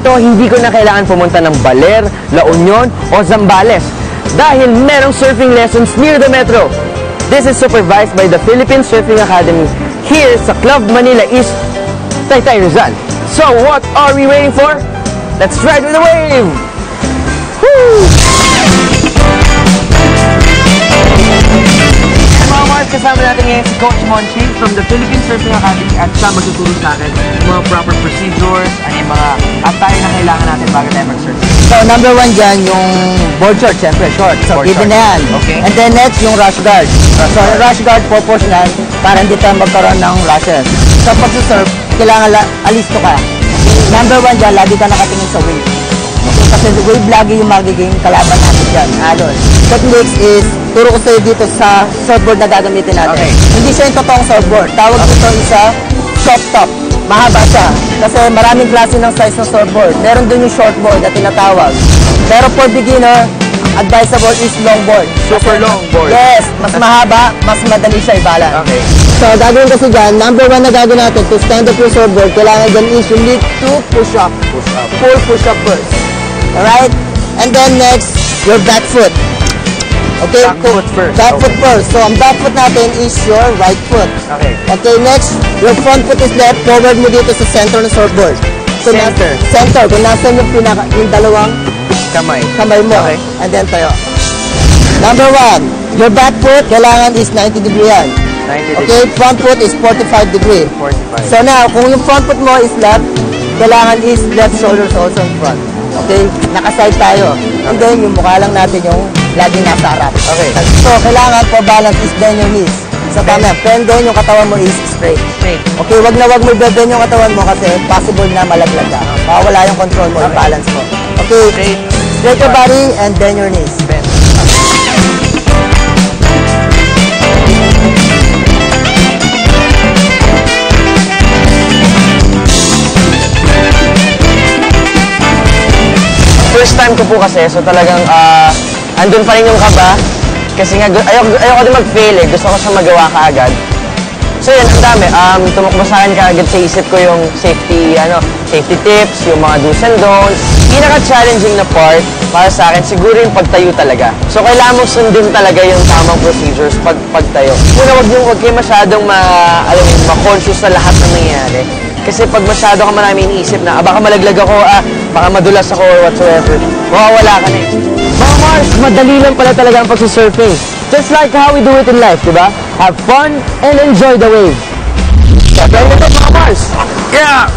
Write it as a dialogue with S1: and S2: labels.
S1: ito, hindi ko na kailangan pumunta ng Baler, La Union o Zambales dahil merong surfing lessons near the metro. This is supervised by the Philippine Surfing Academy here sa Club Manila East, Taytay, Rizal. So what are we waiting for? Let's ride with the wave! Woo! Mga Mars, kasama natin ngayon si Coach Monchi from the Philippine Surfing Academy at siya magtuturo sa akin yung mga proper procedures, ano yung mga attire na kailangan natin bago tayo mag-surf.
S2: So, number 1 dyan, yung board short, syempre, short. So, given na yan.
S1: Okay.
S2: And then next, yung rash guard. So, yung rash guard, proportional, para hindi tayo magkaroon ng rashes. So, pag surf, kailangan alisto ka. Number 1 dyan, lagi ka nakatingin sa wave. Okay, kasi wave lagi yung magiging kalaban natin dyan. Alon. Techniques is, turo ko sa'yo dito sa surfboard na gagamitin natin.
S1: Okay.
S2: Hindi siya yung totoong surfboard. Tawag dito isa, soft top. Mahaba siya. Kasi maraming klase ng size ng surfboard. Meron dun yung shortboard na tinatawag. Pero for beginner, advisable is longboard.
S1: Super long board.
S2: Yes, mas mahaba, mas madali siya i-balance.
S1: Okay.
S2: So, gagawin kasi dyan, number 1 na gagawin natin, to stand up your surfboard, kailangan dyan is you need to push up.
S1: Push up.
S2: Full push up first. Alright? And then next, your back foot. Okay?
S1: Back foot first.
S2: Back foot first. So, ang back foot natin is your right foot.
S1: Okay.
S2: Okay, next, your front foot is left, forward mo dito sa center ng surfboard. So,
S1: Center.
S2: Center. Kung nasan yung dalawang kamay mo.
S1: Okay.
S2: And then tayo. Number 1, your back foot, kailangan is 90 degree yan.
S1: 90
S2: Okay, front foot is 45 degree.
S1: 45.
S2: So now, kung yung front foot mo is left, kailangan is left shoulders also in front. Okay, nakaside tayo. And then, yung mukha lang natin yung laging nasa harap.
S1: Okay.
S2: So, kailangan for balance is bend your knees. So, tama, bend down yung katawan mo is straight.
S1: Straight.
S2: Okay, wag na wag mo bend yung katawan mo kasi possible na malaglag ka. Mawawala yung control mo, yung balance mo. Okay, straight your body and bend your knees.
S1: Bend. First time ko po kasi, so talagang andun pa rin yung kaba. Kasi nga, ayoko din mag-fail eh. Gusto ko siya magawa kaagad. So yun, ang dami. Tumakbo sa akin kaagad sa isip ko yung safety tips, yung mga do's and don'ts. Pinaka-challenging na part para sa akin, siguro yung pagtayo talaga. So kailangan mong sundin talaga yung tamang procedures pagtayo. Una, wag kayo masyadong ma-conscious sa lahat ng nangyayari. Kasi pag masyado ka marami iniisip na, baka malaglag ako, baka madulas ako or whatsoever, mawawala ka na eh. Mga Mars, madali lang pala talaga ang pagsusurfing. Just like how we do it in life, diba? Have fun and enjoy the wave. Sa mga Mars! Yeah!